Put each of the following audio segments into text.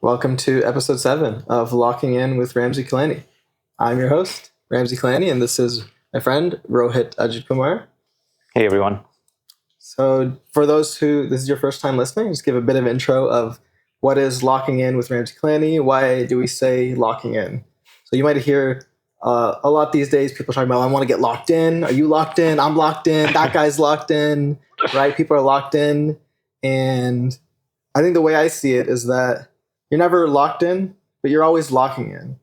Welcome to episode 7 of Locking In with Ramsey Kalani. I'm your host, Ramsey Kalani, and this is my friend, Rohit Ajitkumar. Hey, everyone. So for those who, this is your first time listening, just give a bit of intro of what is Locking In with Ramsey Kalani. Why do we say locking in? So you might hear a lot these days, people talking about, I want to get locked in. Are you locked in? I'm locked in. That guy's locked in, right? People are locked in. And I think the way I see it is that you're never locked in, but you're always locking in.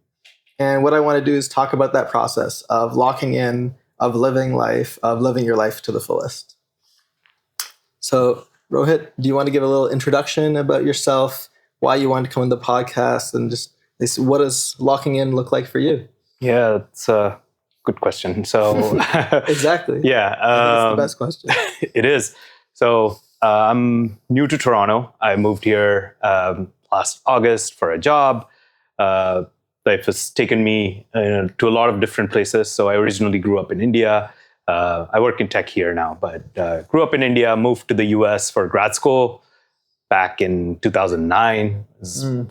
And what I want to do is talk about that process of locking in, of living life, of living your life to the fullest. So, Rohit, do you want to give a little introduction about yourself, why you wanted to come on the podcast, and just what does locking in look like for you? Yeah, it's a good question. So, exactly. Yeah. It's the best question. It is. So, I'm new to Toronto. I moved here last August for a job. Life has taken me to a lot of different places. So I originally grew up in India. I work in tech here now, but grew up in India, moved to the US for grad school back in 2009.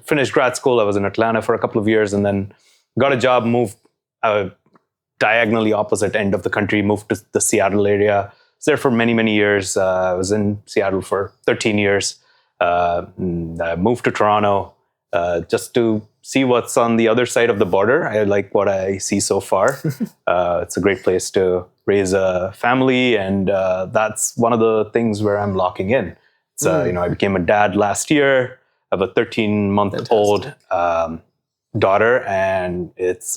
Finished grad school. I was in Atlanta for a couple of years and then got a job, moved diagonally opposite end of the country, moved to the Seattle area. Was there for many, many years. I was in Seattle for 13 years. I moved to Toronto just to see what's on the other side of the border. I like what I see so far. It's a great place to raise a family, and that's one of the things where I'm locking in. It's, I became a dad last year. I have a 13-month-old daughter, and it's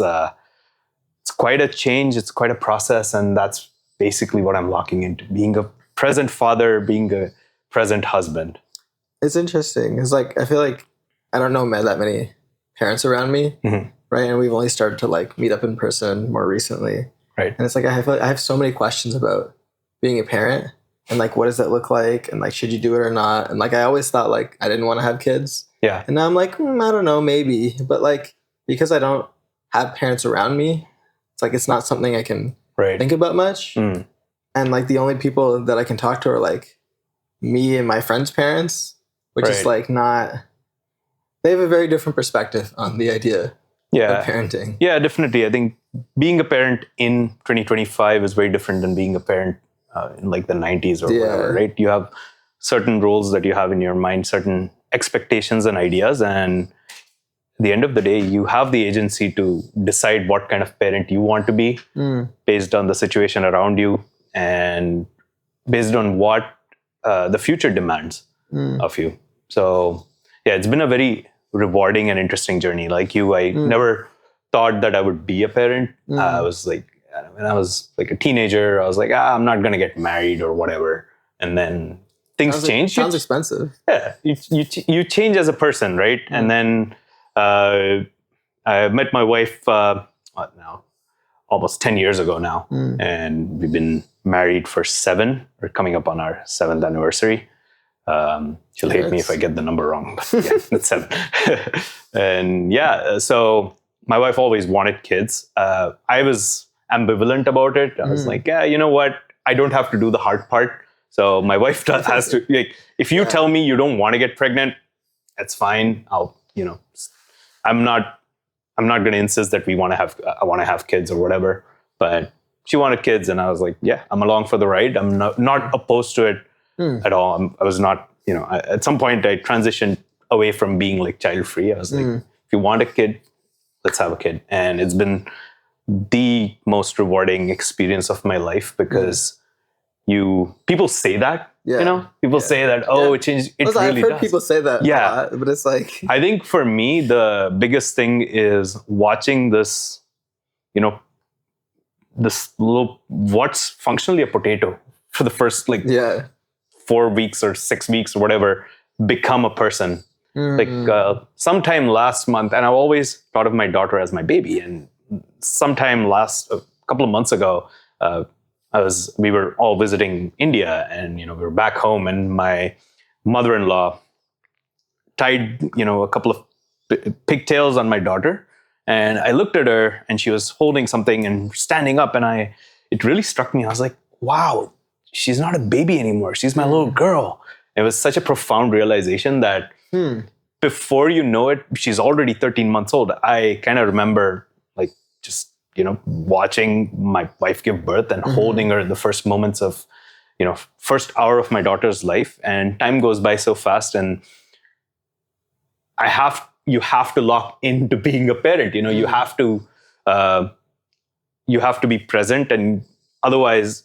quite a change. It's quite a process, and that's basically what I'm locking into: being a present father, being a present husband. It's interesting. It's like, I feel like I don't know that many parents around me, right? And we've only started to meet up in person more recently. Right. And it's like, I feel like I have so many questions about being a parent and what does that look like? And should you do it or not? And I always thought I didn't want to have kids. Yeah. And now I'm I don't know, maybe. But because I don't have parents around me, it's it's not something I can think about much. And the only people that I can talk to are me and my friends' parents, which is not, they have a very different perspective on the idea of parenting. Yeah, definitely. I think being a parent in 2025 is very different than being a parent in the 90s or whatever, right? You have certain roles that you have in your mind, certain expectations and ideas. And at the end of the day, you have the agency to decide what kind of parent you want to be based on the situation around you and based on what the future demands of you. So, yeah, it's been a very rewarding and interesting journey. Like you, I never thought that I would be a parent. I was when I was a teenager, I was I'm not going to get married or whatever. And then things change. Sounds expensive. Yeah, you change as a person, right? And then I met my wife, almost 10 years ago now. And we've been married for 7. We're coming up on our 7th anniversary. She'll hate me if I get the number wrong, but yeah, it's 7. And so my wife always wanted kids. I was ambivalent about it. I was you know what? I don't have to do the hard part. So my wife has to, if you tell me you don't want to get pregnant, that's fine. I'm not going to insist that I want to have kids or whatever, but she wanted kids and I was I'm along for the ride. I'm not opposed to it at all. I was not, at some point I transitioned away from being child free. I was if you want a kid, let's have a kid. And it's been the most rewarding experience of my life because people say that, people say that, it changed. It really I've heard does. people say that a lot, but it's I think for me, the biggest thing is watching this, this little, what's functionally a potato for the first 4 weeks or 6 weeks or whatever, become a person. Sometime last month, and I've always thought of my daughter as my baby. And sometime a couple of months ago, we were all visiting India, and we were back home, and my mother-in-law tied a couple of pigtails on my daughter, and I looked at her, and she was holding something and standing up, and it really struck me. I was like, wow, she's not a baby anymore. She's my little girl. It was such a profound realization that before you know it, she's already 13 months old. I kind of remember like just, watching my wife give birth and holding her in the first moments of, first hour of my daughter's life. And time goes by so fast, and you have to lock into being a parent. You have to be present, and otherwise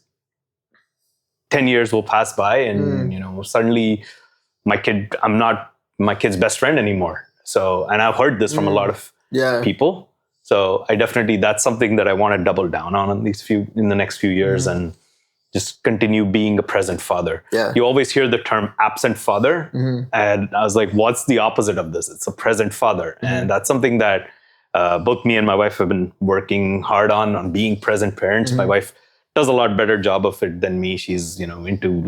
10 years will pass by, and suddenly I'm not my kid's best friend anymore. So, and I've heard this from a lot of people. So that's something that I want to double down on in the next few years, and just continue being a present father. Yeah. You always hear the term absent father. And I was like, what's the opposite of this? It's a present father. And that's something that both me and my wife have been working hard on being present parents. My wife does a lot better job of it than me. She's, into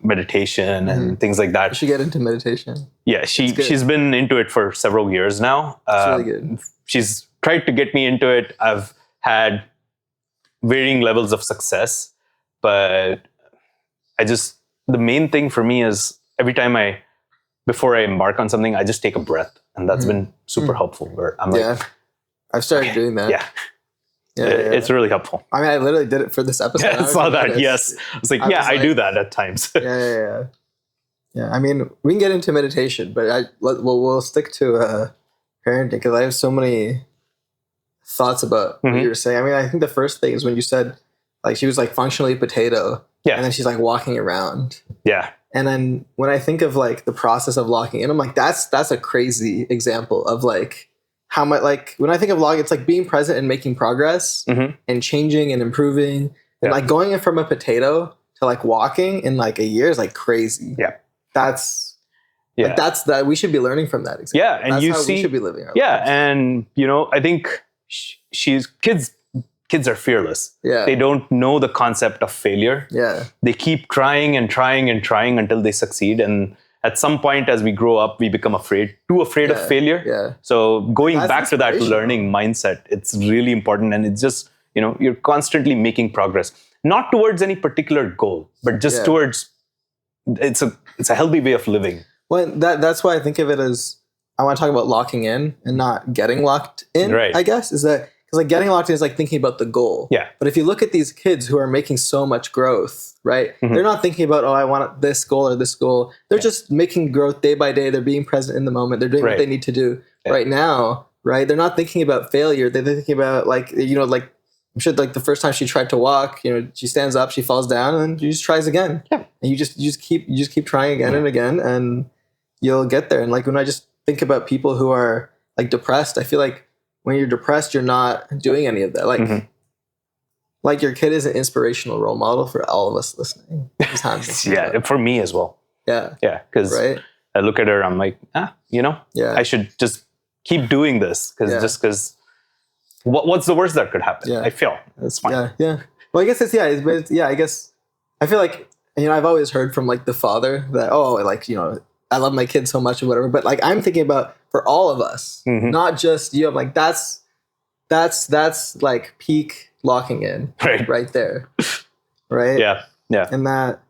meditation and things like that. You should get into meditation. Yeah, she's been into it for several years now. It's really good. She's tried to get me into it. I've had varying levels of success, but the main thing for me is every time before I embark on something, I just take a breath, and that's been super helpful. Where I'm like, I've started doing that. Yeah. It's really helpful. I mean, I literally did it for this episode. I saw that. Yes. I was like, I do that at times. Yeah. I mean, we can get into meditation, but we'll stick to parenting, because I have so many thoughts about what you were saying. I mean, I think the first thing is when you said, like, she was like functionally a potato. Yeah. And then she's like walking around. Yeah. And then when I think of like the process of locking in, I'm like, that's a crazy example of like how much, like when I think of locking, it's like being present and making progress and changing and improving. And like going from a potato to like walking in like a year is like crazy. Yeah. That we should be learning from that example. Yeah. And that's how we should be living our lives. Yeah. And I think kids are fearless. Yeah. They don't know the concept of failure. Yeah. They keep trying and trying and trying until they succeed. And at some point, as we grow up, we become too afraid of failure. Yeah. So going back to that learning mindset, it's really important. And it's just, you're constantly making progress, not towards any particular goal, but just towards, it's a healthy way of living. Well, that's why I think of it as, I want to talk about locking in and not getting locked in, right. I guess, is that, because like getting locked in is like thinking about the goal. Yeah. But if you look at these kids who are making so much growth, right? They're not thinking about, I want this goal or this goal. They're just making growth day by day. They're being present in the moment. They're doing what they need to do right now, right? They're not thinking about failure. They're thinking about like, like, I'm sure like the first time she tried to walk, she stands up, she falls down, and then she just tries again. Yeah. And you just keep trying again and again, and you'll get there. And like when I just think about people who are like depressed, I feel like when you're depressed, you're not doing any of that. Like, like your kid is an inspirational role model for all of us listening. Yeah, for me as well. Yeah. Yeah, because I look at her, I'm like, I should just keep doing this because what's the worst that could happen? Yeah. I feel it's fine. Yeah. Well, I guess I guess I feel like, I've always heard from like the father that, I love my kids so much or whatever, but like I'm thinking about for all of us, not just you. I'm like, that's like peak locking in right there. Right. Yeah. And that,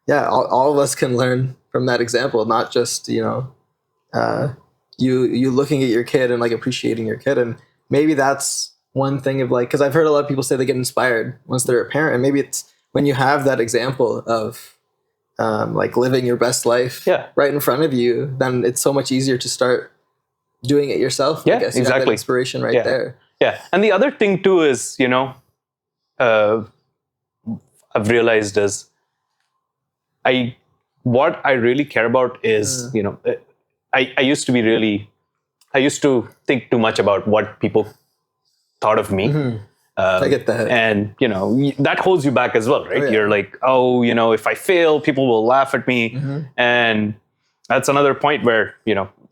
all of us can learn from that example, not just, you looking at your kid and like appreciating your kid. And maybe that's one thing of like, because I've heard a lot of people say they get inspired once they're a parent, and maybe it's when you have that example of like living your best life right in front of you, then it's so much easier to start doing it yourself. Yeah, I guess. You exactly. have that inspiration there. Yeah. And the other thing too is, I've realized is what I really care about is, I used to think too much about what people thought of me. I get that. And, that holds you back as well, right? Oh, yeah. You're like, if I fail, people will laugh at me. And that's another point where,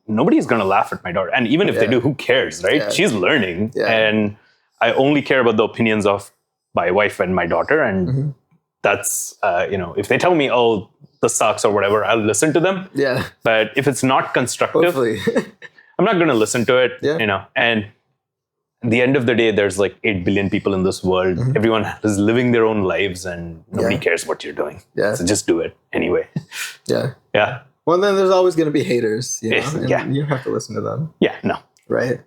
nobody's going to laugh at my daughter. And even if they do, who cares, right? Yeah. She's learning. Yeah. And I only care about the opinions of my wife and my daughter. And that's, if they tell me, this sucks or whatever, I'll listen to them. Yeah. But if it's not constructive, hopefully. I'm not going to listen to it, and at the end of the day, there's like 8 billion people in this world. Everyone is living their own lives and nobody cares what you're doing. Yeah. So just do it anyway. Yeah. Yeah. Well, then there's always going to be haters, you know, Yes, and yeah. you have to listen to them, Yeah, no. right?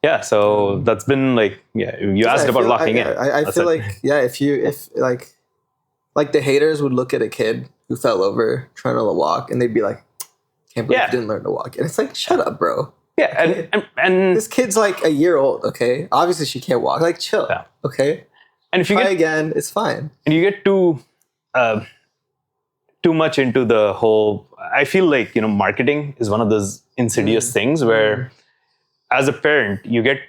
Yeah, so that's been like, yeah, you asked about locking in. I That's feel it. like, yeah, if like the haters would look at a kid who fell over trying to walk, and they'd be like, "Can't believe Yeah. you didn't learn to walk." And it's like, shut up, bro. Yeah, and This kid's like a year old. Okay, obviously she can't walk. Like, chill. Yeah. Okay, and if you try get again. It's fine. and you get too much into the whole, I feel like, marketing is one of those insidious things where as a parent you get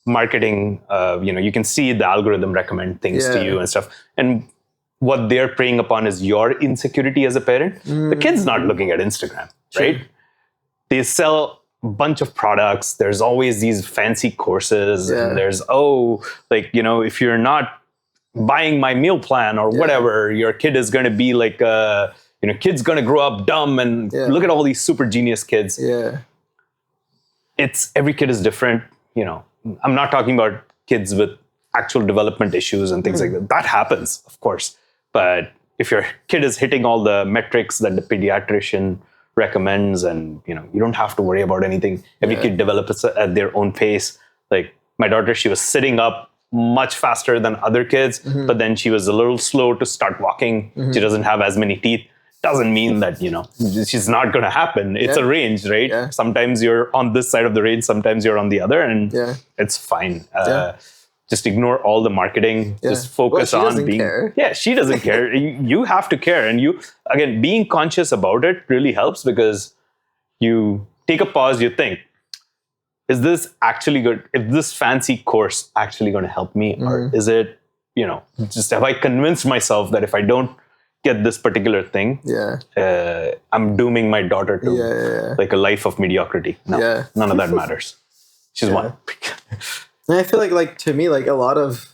marketing, you can see the algorithm recommend things to Yeah. you and stuff, and what they're preying upon is your insecurity as a parent. The kid's not looking at Instagram, right? They sell a bunch of products. There's always these fancy courses, Yeah. and there's if you're not buying my meal plan or whatever, your kid is going to be like kid's going to grow up dumb, and look at all these super genius kids. Yeah. It's every kid is different. I'm not talking about kids with actual development issues and things like that. That happens, of course. But if your kid is hitting all the metrics that the pediatrician recommends, and you don't have to worry about anything. Every kid develops at their own pace. Like my daughter, she was sitting up much faster than other kids, but then she was a little slow to start walking. She doesn't have as many teeth. Doesn't mean that she's not going to happen. It's a range, right? Yeah. Sometimes you're on this side of the range, sometimes you're on the other, and it's fine. Just ignore all the marketing. Just focus on being. Care. Yeah, she doesn't care. You have to care, and again, being conscious about it really helps, because you take a pause. You think, is this actually good? Is this fancy course actually going to help me, or is it? Just have I convinced myself that if I don't get this particular thing, I'm dooming my daughter to like a life of mediocrity. No, none of that matters. She's one. And I feel like to me, like a lot of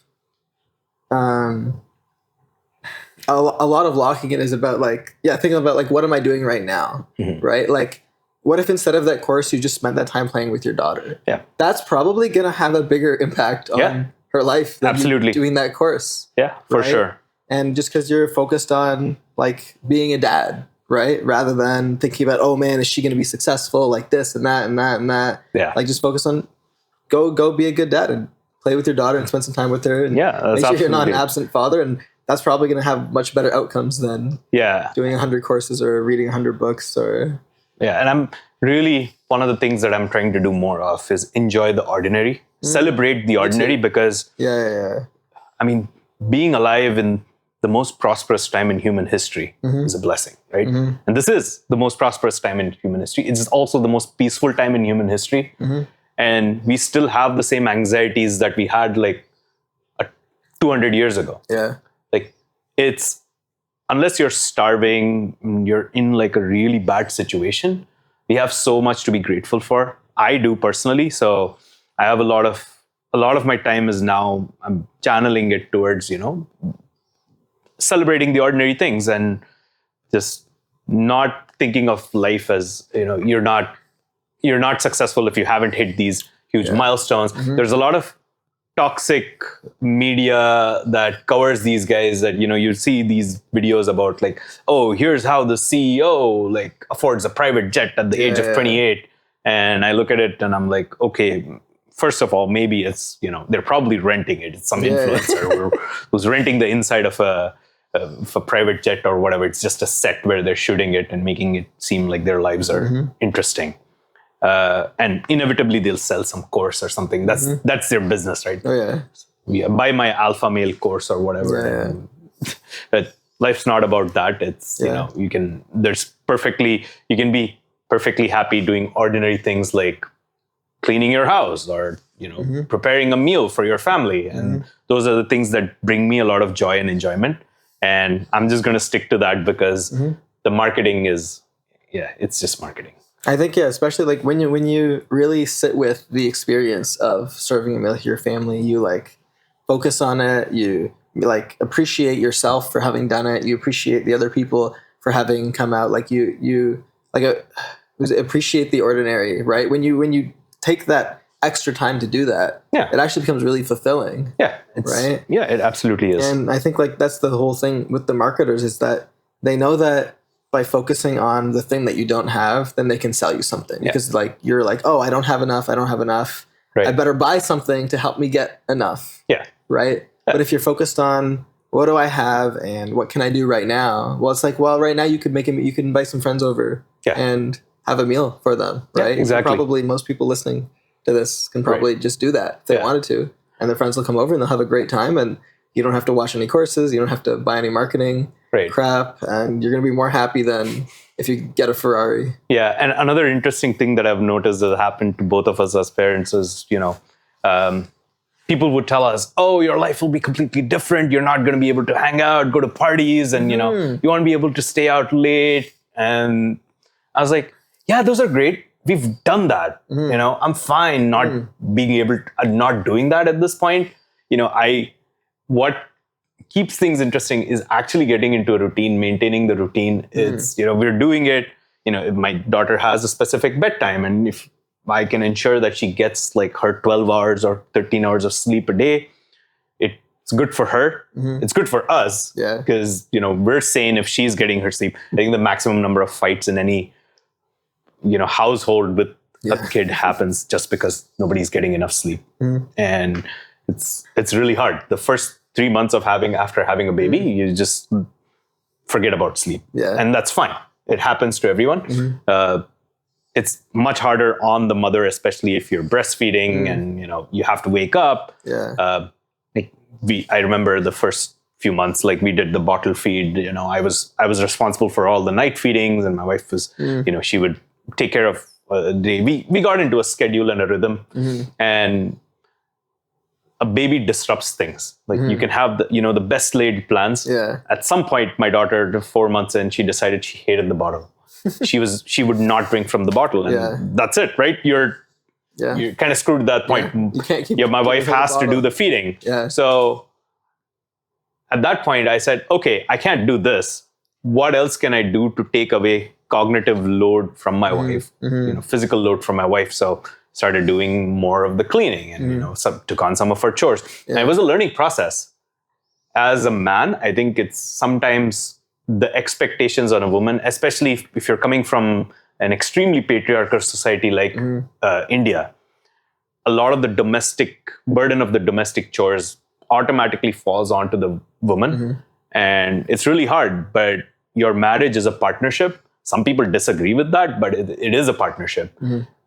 locking in is about thinking about like, what am I doing right now, right? Like, what if instead of that course you just spent that time playing with your daughter? Yeah, that's probably gonna have a bigger impact on her life than absolutely you doing that course. Yeah, for right? sure. And just because you're focused on like being a dad, right, rather than thinking about, oh man, is she gonna be successful like this and that and that and that? Yeah, like just focus on go be a good dad and play with your daughter and spend some time with her, and make sure you're not an absent father, and that's probably going to have much better outcomes than doing 100 courses or reading 100 books or and I'm really, one of the things that I'm trying to do more of is enjoy the ordinary, celebrate the ordinary, because I mean, being alive in the most prosperous time in human history is a blessing, right? And this is the most prosperous time in human history. It's also the most peaceful time in human history. And we still have the same anxieties that we had like 200 years ago. Yeah. Like, it's, unless you're starving, you're in like a really bad situation, we have so much to be grateful for. I do personally. So I have a lot of my time is now, I'm channeling it towards, celebrating the ordinary things, and just not thinking of life as, you're not successful if you haven't hit these huge milestones. There's a lot of toxic media that covers these guys that, you see these videos about like, oh, here's how the CEO like affords a private jet at the age of 28. And I look at it and I'm like, okay, first of all, maybe it's, they're probably renting it. It's some influencer who's renting the inside of a private jet or whatever. It's just a set where they're shooting it and making it seem like their lives are interesting. And inevitably they'll sell some course or something. That's their business, right? Buy my alpha male course or whatever. But life's not about that. It's you can be perfectly happy doing ordinary things like cleaning your house or preparing a meal for your family, and those are the things that bring me a lot of joy and enjoyment. And I'm just going to stick to that, because the marketing is it's just marketing. I think, especially like when you really sit with the experience of serving a meal to your family, you like focus on it, you like appreciate yourself for having done it, you appreciate the other people for having come out, like you appreciate the ordinary, right? When you take that extra time to do that, it actually becomes really fulfilling. Right? Yeah, it absolutely is. And I think like that's the whole thing with the marketers, is that they know that by focusing on the thing that you don't have, then they can sell you something because like you're like, oh, I don't have enough. Right. I better buy something to help me get enough. Yeah. Right. But if you're focused on what do I have and what can I do right now? Well, it's like, well, right now you can invite some friends over and have a meal for them. Right. Yeah, exactly. Probably most people listening to this can probably just do that if they wanted to, and their friends will come over and they'll have a great time, and you don't have to watch any courses. You don't have to buy any marketing crap, and you're going to be more happy than if you get a Ferrari. Yeah. And another interesting thing that I've noticed that happened to both of us as parents is, people would tell us, oh, your life will be completely different. You're not going to be able to hang out, go to parties, and, you won't be able to stay out late. And I was like, yeah, those are great. We've done that. I'm fine not being able to, not doing that at this point. What keeps things interesting is actually getting into a routine, maintaining the routine. It's, we're doing it. If my daughter has a specific bedtime, and if I can ensure that she gets like her 12 hours or 13 hours of sleep a day, it's good for her. It's good for us because, we're sane if she's getting her sleep. I think the maximum number of fights in any, household with a kid happens just because nobody's getting enough sleep. And it's really hard. The first 3 months after having a baby, you just forget about sleep. And that's fine. It happens to everyone. It's much harder on the mother, especially if you're breastfeeding and, you have to wake up. I remember the first few months, like we did the bottle feed, I was responsible for all the night feedings, and my wife was, she would take care of the day. We got into a schedule and a rhythm, and a baby disrupts things. Like you can have the best laid plans. At some point, my daughter, 4 months in, she decided she hated the bottle. She would not drink from the bottle, and that's it, right? You're kind of screwed at that point. You can't keep my wife has to do the feeding. So at that point, I said, okay, I can't do this. What else can I do to take away cognitive load from my wife, physical load from my wife? So started doing more of the cleaning and, took on some of her chores. And it was a learning process. As a man, I think it's sometimes the expectations on a woman, especially if you're coming from an extremely patriarchal society like India, a lot of the burden of the domestic chores automatically falls onto the woman. And it's really hard, but your marriage is a partnership. Some people disagree with that, but it is a partnership.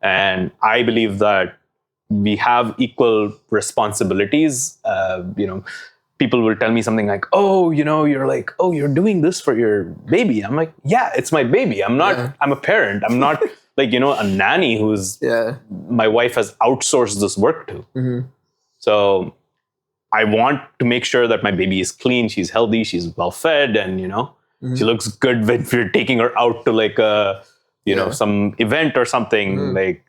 And I believe that we have equal responsibilities. People will tell me something like, oh, you're doing this for your baby. I'm like, yeah, it's my baby. I'm a parent. I'm not like, a nanny who's my wife has outsourced this work to. So I want to make sure that my baby is clean. She's healthy. She's well fed. And, she looks good when we're taking her out to like a, some event or something. Like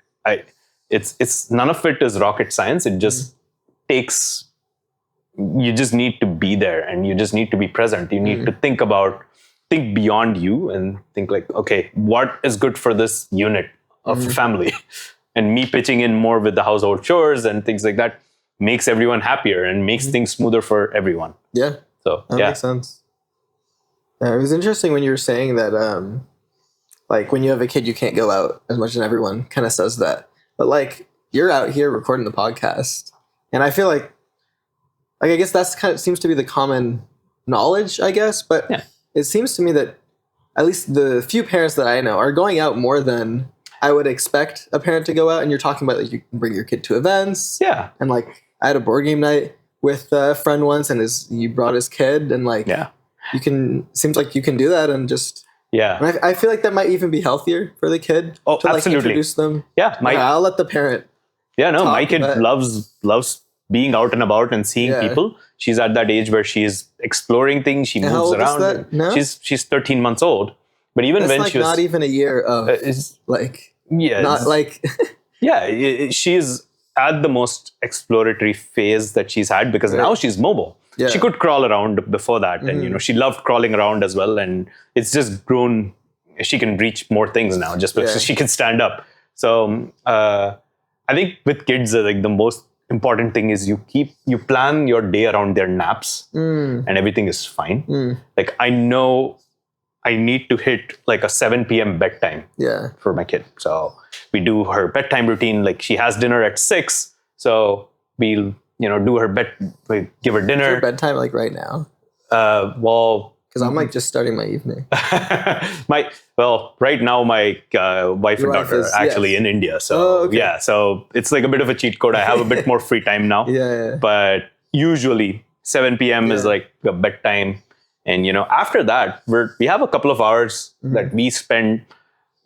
it's none of it is rocket science. It just takes, you just need to be there and you just need to be present. You need to think beyond you and think like, okay, what is good for this unit of family? And me pitching in more with the household chores and things like that makes everyone happier and makes things smoother for everyone. Yeah. So that makes sense. It was interesting when you were saying that, like when you have a kid, you can't go out as much, and everyone kind of says that. But like you're out here recording the podcast, and I feel like I guess that's kind of seems to be the common knowledge, I guess. But it seems to me that at least the few parents that I know are going out more than I would expect a parent to go out. And you're talking about like you can bring your kid to events. Yeah. And like I had a board game night with a friend once, and you brought his kid, and like you can seems like you can do that and just. Yeah. And I feel like that might even be healthier for the kid to like absolutely introduce them. Yeah. I'll let the parent. Yeah, no, my kid loves being out and about and seeing people. She's at that age where she's exploring things. She moves around. How old is that now? She's 13 months old. But even that's when like she was not even a year of like not like she's at the most exploratory phase that she's had because now she's mobile. Yeah. She could crawl around before that, and she loved crawling around as well. And it's just grown. She can reach more things now just because she can stand up. So I think with kids, like the most important thing is you plan your day around their naps, and everything is fine. Like I know I need to hit like a 7 p.m. bedtime Yeah. for my kid. So we do her bedtime routine. Like she has dinner at 6. So we'll, do her we give her dinner. Your bedtime like right now? Well, because I'm like just starting my evening. Right now my wife Your and wife daughter is- are actually yes. in India. So Oh, okay. yeah, so it's like a bit of a cheat code. I have a bit more free time now. Yeah. But usually 7 p.m. is Yeah. like a bedtime. And, after that, we have a couple of hours that we spend,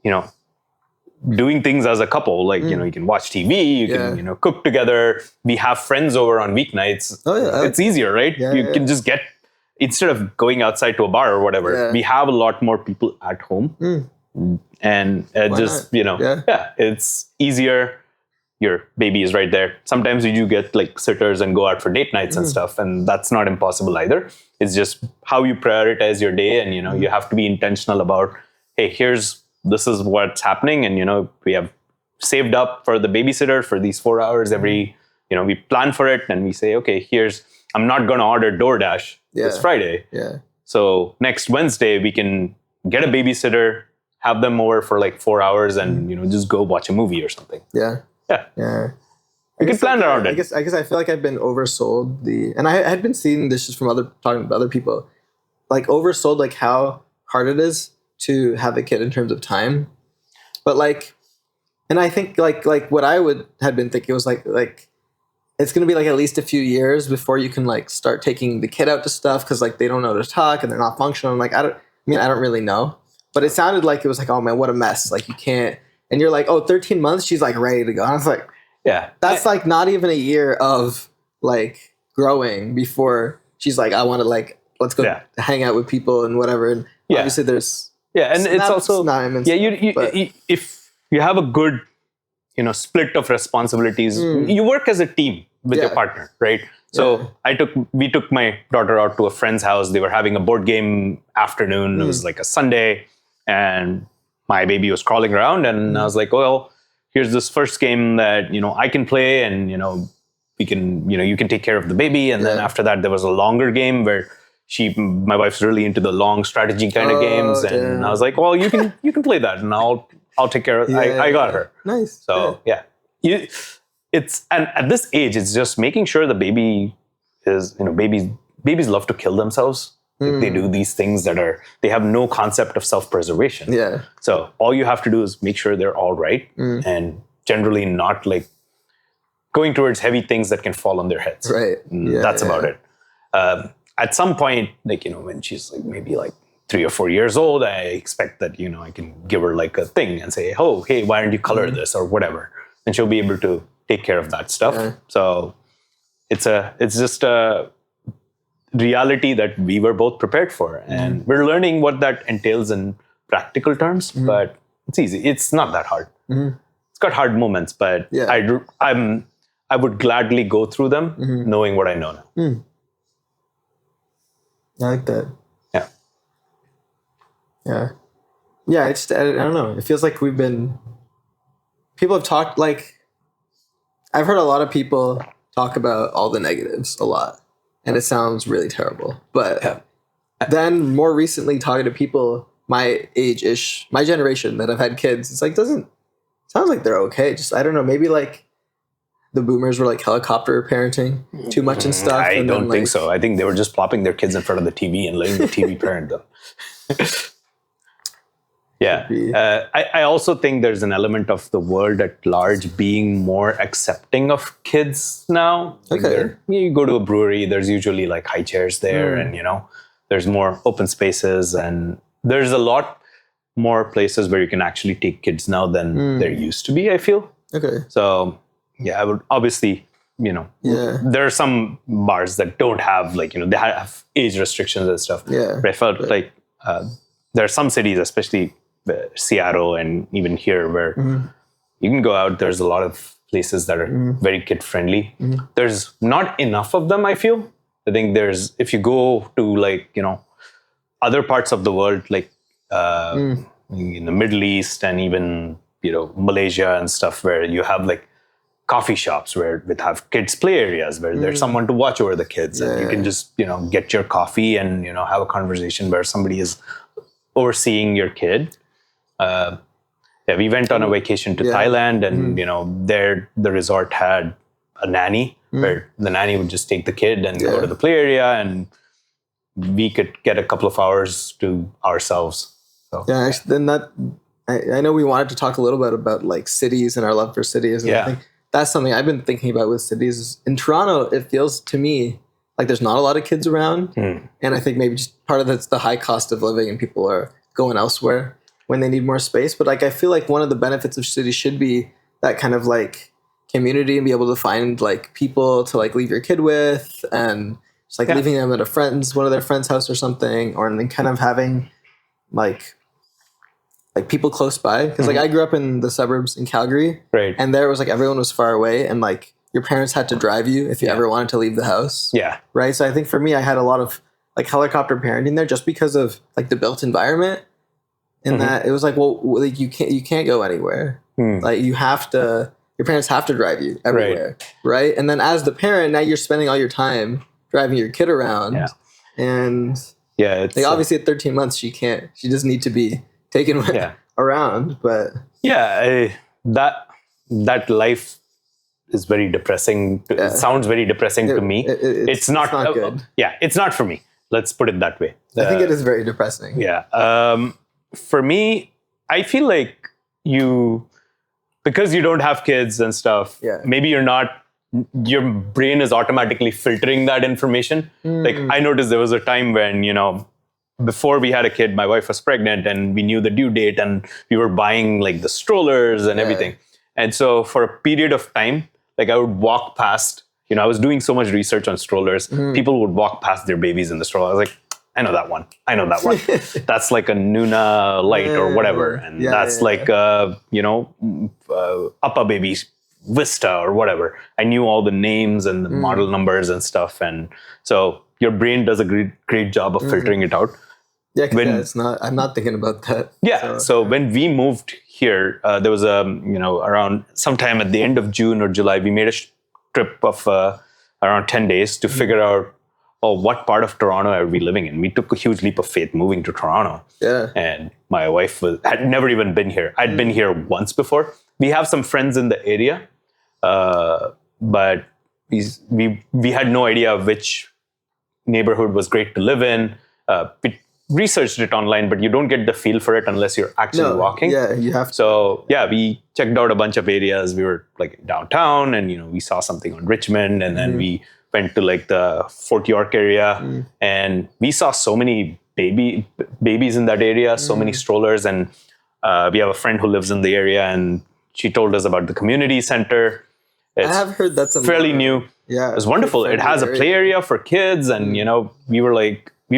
doing things as a couple. Like, you can watch TV, you can, cook together. We have friends over on weeknights. Oh, yeah. It's easier, right? Yeah, you can just instead of going outside to a bar or whatever, we have a lot more people at home. And just, not? it's easier. Your baby is right there. Sometimes you do get like sitters and go out for date nights and stuff, and that's not impossible either. It's just how you prioritize your day, and you have to be intentional about, hey, this is what's happening, and we have saved up for the babysitter for these 4 hours every. We plan for it, and we say, okay, I'm not going to order DoorDash this Friday. Yeah. So next Wednesday we can get a babysitter, have them over for like 4 hours, and just go watch a movie or something. Yeah. Yeah. Yeah. You can plan around it. I guess I feel like I've been oversold and I had been seeing this just from talking to other people, like oversold like how hard it is to have a kid in terms of time. But like, and I think like what I had been thinking was like it's gonna be like at least a few years before you can like start taking the kid out to stuff because like they don't know to talk and they're not functional. I'm like, I don't really know. But it sounded like it was like, oh man, what a mess. Like you can't. And you're like, 13 months, she's like ready to go. And I was like, yeah, that's like not even a year of like growing before she's like, I want to like, let's go hang out with people and whatever. And obviously there's. Yeah, and it's also, if you have a good, split of responsibilities, you work as a team with your partner, right? So we took my daughter out to a friend's house. They were having a board game afternoon. It was like a Sunday, and my baby was crawling around, and I was like, well, here's this first game that, I can play, and, we can, you can take care of the baby. And then after that, there was a longer game where my wife's really into the long strategy kind of games. And I was like, well, you can play that, and I'll take care of it. I got her. Nice. So and at this age, it's just making sure the baby is, babies love to kill themselves. Like they do these things they have no concept of self-preservation. Yeah. So all you have to do is make sure they're all right, and generally not like going towards heavy things that can fall on their heads. Right. That's about it. At some point, like, when she's like maybe like 3 or 4 years old, I expect that, I can give her like a thing and say, oh, hey, why don't you color this or whatever? And she'll be able to take care of that stuff. Yeah. So it's just a reality that we were both prepared for, and we're learning what that entails in practical terms. But it's easy. It's not that hard. It's got hard moments, but I would gladly go through them knowing what I know now. I like that. Yeah. Yeah. Yeah. I don't know. It feels like people have talked, like, I've heard a lot of people talk about all the negatives a lot. And it sounds really terrible. But then more recently talking to people my age-ish, my generation that have had kids, it's like, sounds like they're okay. Just, I don't know, maybe like the boomers were like helicopter parenting too much and stuff. I don't think so. I think they were just plopping their kids in front of the TV and letting the TV parent them. I also think there's an element of the world at large being more accepting of kids now. Okay. You go to a brewery, there's usually like high chairs there, and there's more open spaces, and there's a lot more places where you can actually take kids now than there used to be, I feel. Okay. So I would obviously, there are some bars that don't have like, they have age restrictions and stuff. Yeah. But I felt like there are some cities, especially Seattle and even here, where you can go out. There's a lot of places that are very kid friendly. There's not enough of them, I feel. I think if you go to like, other parts of the world, like in the Middle East and even, Malaysia and stuff, where you have like coffee shops where have kids play areas where there's someone to watch over the kids, and you can just, get your coffee and, have a conversation where somebody is overseeing your kid. Yeah, we went on a vacation to Thailand, and there the resort had a nanny where the nanny would just take the kid and go to the play area, and we could get a couple of hours to ourselves. So, yeah, actually, then I know we wanted to talk a little bit about like cities and our love for cities. And I think that's something I've been thinking about with cities. In Toronto, it feels to me like there's not a lot of kids around. And I think maybe just part of that's the high cost of living and people are going elsewhere when they need more space. But like, I feel like one of the benefits of cities should be that kind of like community and be able to find like people to like leave your kid with, and just like leaving them at one of their friend's house or something, or then kind of having like people close by. Because like I grew up in the suburbs in Calgary, right? And there was like everyone was far away, and like your parents had to drive you if you ever wanted to leave the house. Yeah. Right. So I think for me, I had a lot of like helicopter parenting there just because of like the built environment, and that it was like, well, like you can't go anywhere. Like your parents have to drive you everywhere. Right. And then as the parent, now you're spending all your time driving your kid around. Yeah. And it's like obviously at 13 months, she doesn't need to be taken around, but that life is very depressing. It sounds very depressing to me. It's not good. It's not for me. Let's put it that way. I think it is very depressing. Yeah. For me, I feel like because you don't have kids and stuff, maybe your brain is automatically filtering that information. Like I noticed there was a time when, before we had a kid, my wife was pregnant and we knew the due date and we were buying like the strollers and everything. And so for a period of time, like I would walk past, I was doing so much research on strollers. People would walk past their babies in the stroller. I was like, I know that one. That's like a Nuna Light or whatever. And that's like, Upper Baby Vista or whatever. I knew all the names and the model numbers and stuff. And so your brain does a great job of filtering it out. Yeah, because I'm not thinking about that. Yeah. So when we moved here, there was around sometime at the end of June or July, we made a trip of around 10 days to figure out, what part of Toronto are we living in? We took a huge leap of faith moving to Toronto. Yeah. And my wife had never even been here. I'd been here once before. We have some friends in the area, but we had no idea which neighborhood was great to live in. We researched it online, but you don't get the feel for it unless you're actually walking. Yeah, you have to. So we checked out a bunch of areas. We were like downtown, and we saw something on Richmond, and then we went to like the Fort York area, and we saw so many babies in that area, so many strollers, and we have a friend who lives in the area, and she told us about the community center. I have heard that's fairly new. Yeah, it was wonderful. It has a play area for kids, and we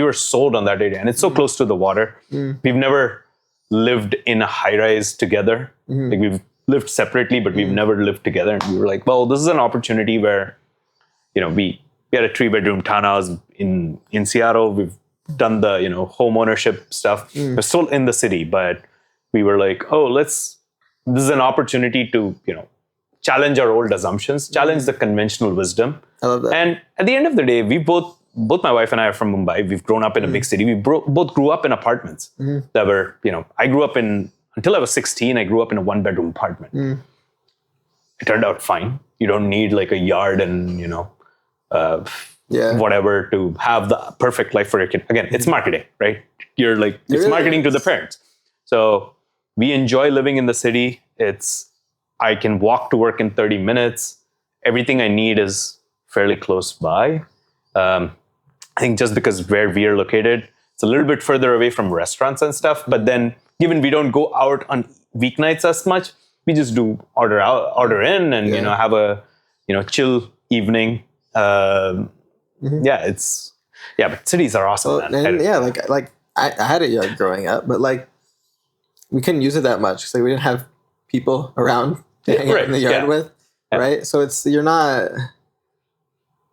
were sold on that area, and it's so close to the water. We've never lived in a high rise together. Like we've lived separately, but we've never lived together. And we were like, well, this is an opportunity where, we had a 3-bedroom townhouse in Seattle. We've done the, home ownership stuff. We're still in the city, but we were like, this is an opportunity to, challenge our old assumptions, challenge the conventional wisdom. I love that. And at the end of the day, we both my wife and I are from Mumbai. We've grown up in a big city. We both grew up in apartments that were, I grew up until I was 16, I grew up in a 1-bedroom apartment. It turned out fine. You don't need like a yard and, whatever to have the perfect life for your kid. Again, it's marketing, right? It's marketing to the parents. So we enjoy living in the city. I can walk to work in 30 minutes. Everything I need is fairly close by. I think just because where we are located, it's a little bit further away from restaurants and stuff. But then given we don't go out on weeknights as much, we just do order in and, have a, chill evening. But cities are awesome. Well, like I had a yard growing up, but like we couldn't use it that much. So we didn't have people around to hang out in the yard with. Right. So you're not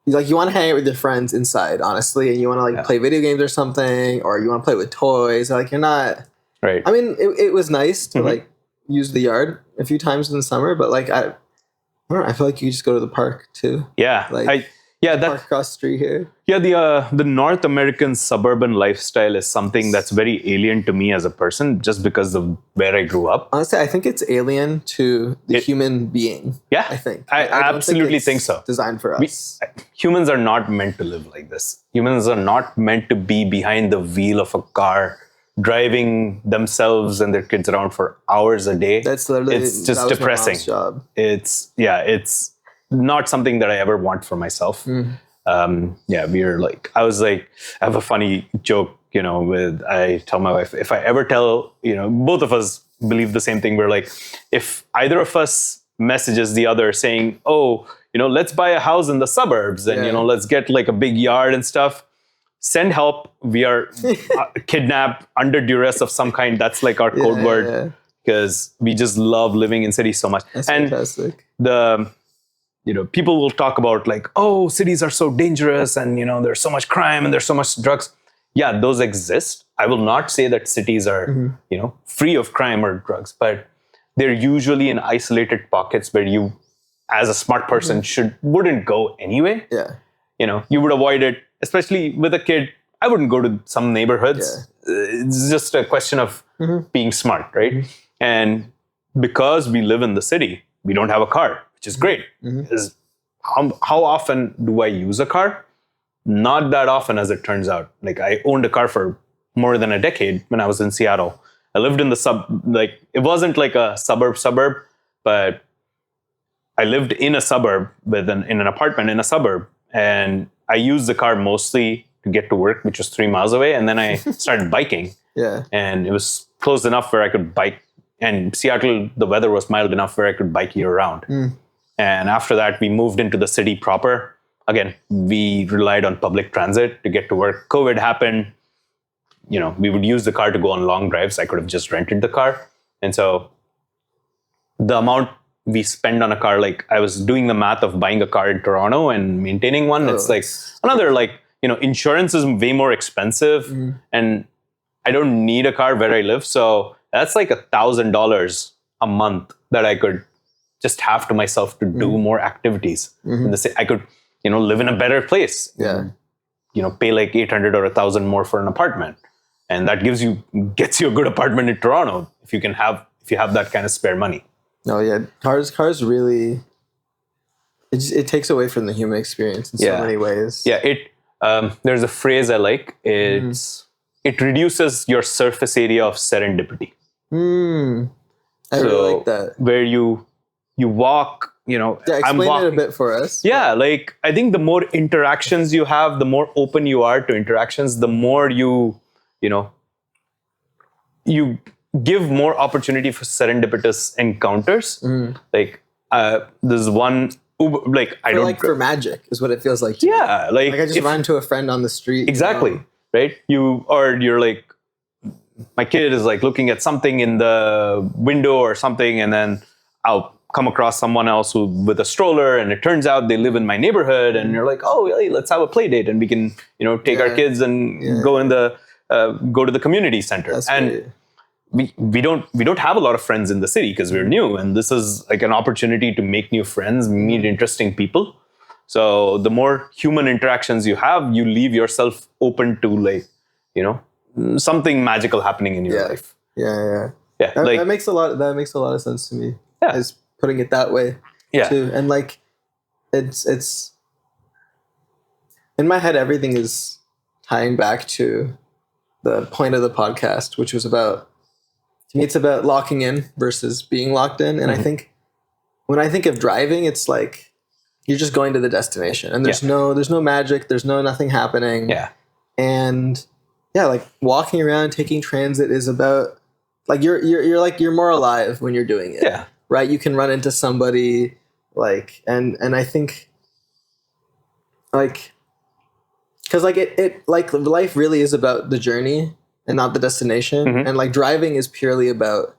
like, you want to hang out with your friends inside, honestly, and you want to like play video games or something, or you want to play with toys. Like you're not right. I mean, it was nice to like use the yard a few times in the summer, but like I don't know, I feel like you just go to the park too. Yeah. Like Yeah, Park across the street here. Yeah, the North American suburban lifestyle is something that's very alien to me as a person, just because of where I grew up. Honestly, I think it's alien to the human being. Yeah, I think. I don't absolutely it's think so. Designed for us. Humans are not meant to live like this. Humans are not meant to be behind the wheel of a car, driving themselves and their kids around for hours a day. That's literally it's just that was depressing. My mom's job. It's not something that I ever want for myself. I was like, I have a funny joke, I tell my wife, if I ever tell, both of us believe the same thing. We're like, if either of us messages the other saying, oh, let's buy a house in the suburbs and, let's get like a big yard and stuff, send help. We are kidnapped under duress of some kind. That's like our code word, because we just love living in cities so much. That's fantastic. People will talk about like, oh, cities are so dangerous and, there's so much crime and there's so much drugs. Yeah, those exist. I will not say that cities are, free of crime or drugs, but they're usually in isolated pockets where you, as a smart person, wouldn't go anyway. Yeah. You would avoid it, especially with a kid. I wouldn't go to some neighborhoods. Yeah. It's just a question of being smart, right? And because we live in the city, we don't have a car, which is great. Is how often do I use a car? Not that often, as it turns out. Like, I owned a car for more than a decade when I was in Seattle. I lived in the it wasn't like a suburb, but I lived in a suburb in an apartment in a suburb. And I used the car mostly to get to work, which was 3 miles away. And then I started biking. Yeah. And it was close enough where I could bike. And Seattle, the weather was mild enough where I could bike year round. And after that, we moved into the city proper. Again, we relied on public transit to get to work. COVID happened. We would use the car to go on long drives. I could have just rented the car. And so the amount we spend on a car, like I was doing the math of buying a car in Toronto and maintaining one. It's like another, insurance is way more expensive. And I don't need a car where I live. So that's like $1,000 a month that I could just have to myself to do more activities. I could, live in a better place. Yeah. Pay like $800 or $1,000 more for an apartment. And that gets you a good apartment in Toronto if you have that kind of spare money. No, yeah. Cars really, it takes away from the human experience in so many ways. Yeah. There's a phrase I like. It reduces your surface area of serendipity. I really like that. Where you walk, explain it a bit for us. Yeah, like I think the more interactions you have, the more open you are to interactions, the more you give more opportunity for serendipitous encounters. Like there's one for magic is what it feels like. Yeah, like I just run into a friend on the street. Exactly. Right? You're like, my kid is like looking at something in the window or something, and then I'll come across someone else with a stroller, and it turns out they live in my neighborhood, and you're like, oh, hey, let's have a play date, and we can, take our kids and go to the community center. That's and great. we don't have a lot of friends in the city because we're new, and this is like an opportunity to make new friends, meet interesting people. So the more human interactions you have, you leave yourself open to something magical happening in your life. Yeah. That makes a lot of sense to me. Yeah. Is putting it that way. Yeah. Too. And like it's in my head, everything is tying back to the point of the podcast, which was to me it's about locking in versus being locked in. And I think when I think of driving, it's like you're just going to the destination, and there's no magic, there's nothing happening. Yeah. And like walking around, taking transit is about like you're more alive when you're doing it. Yeah. Right? You can run into somebody and I think because it life really is about the journey and not the destination. And like driving is purely about